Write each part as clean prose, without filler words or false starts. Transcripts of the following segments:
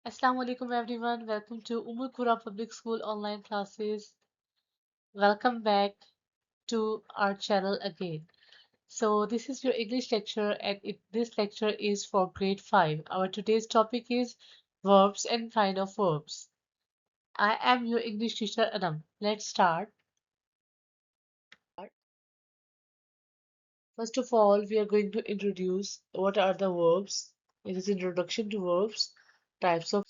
Assalamu alaikum everyone. Welcome to Umul Public School online classes. Welcome back to our channel again. So this is your English lecture and this lecture is for grade 5. Our today's topic is verbs and kind of verbs. I am your English teacher Adam. Let's start. First of all, we are going to introduce what are the verbs. It is introduction to verbs, types of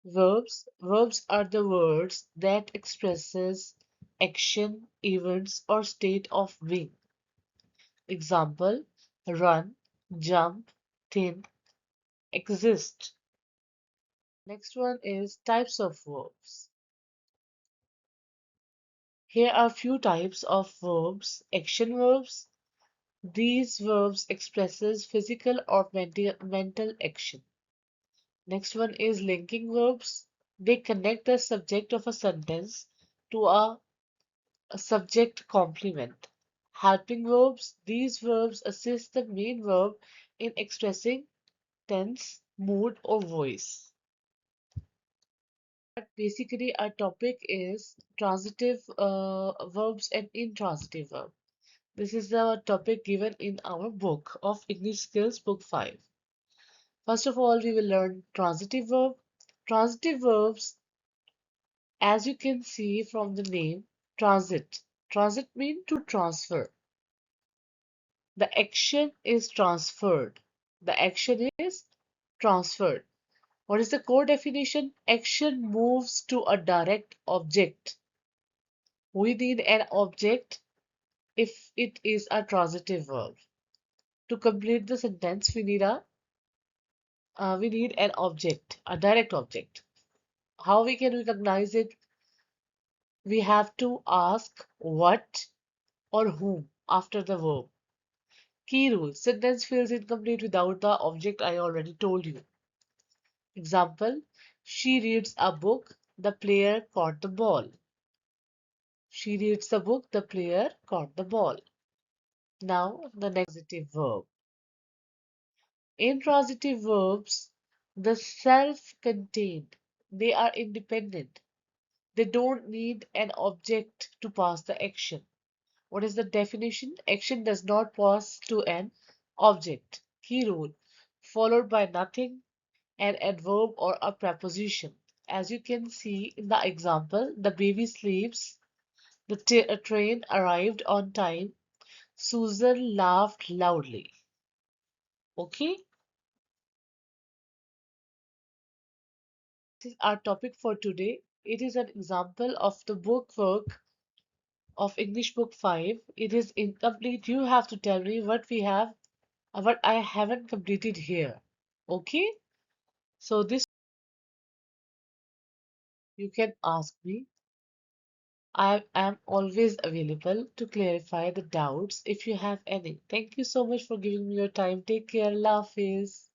verbs. Verbs are the words that expresses action, events, or state of being. Example, run, jump, think, exist. Next one is types of verbs. Here are few types of verbs. Action verbs. These verbs expresses physical or mental action. Next one is linking verbs. They connect the subject of a sentence to a subject complement. Helping verbs. These verbs assist the main verb in expressing tense, mood, or voice. But basically, our topic is transitive verbs and intransitive verbs. This is the topic given in our book of English Skills, Book 5. First of all, we will learn transitive verb. Transitive verbs, as you can see from the name, transit. Transit means to transfer. The action is transferred. The action is transferred. What is the core definition? Action moves to a direct object. We need an object if it is a transitive verb. To complete the sentence, we need an object, a direct object. How we can recognize it? We have to ask what or whom after the verb. Key rule: sentence feels incomplete without the object I already told you. Example, she reads a book, the player caught the ball. She reads the book, the player caught the ball. Now, the next transitive verb. Intransitive verbs, the self-contained, they are independent. They don't need an object to pass the action. What is the definition? Action does not pass to an object. Key rule, followed by nothing, an adverb or a preposition. As you can see in the example, the baby sleeps, the train arrived on time, Susan laughed loudly. Okay, this is our topic for today. It is an example of the book work of English Book 5. It is incomplete. You have to tell me what I haven't completed here. Okay, so this you can ask me. I am always available to clarify the doubts if you have any. Thank you so much for giving me your time. Take care. Allah Hafiz.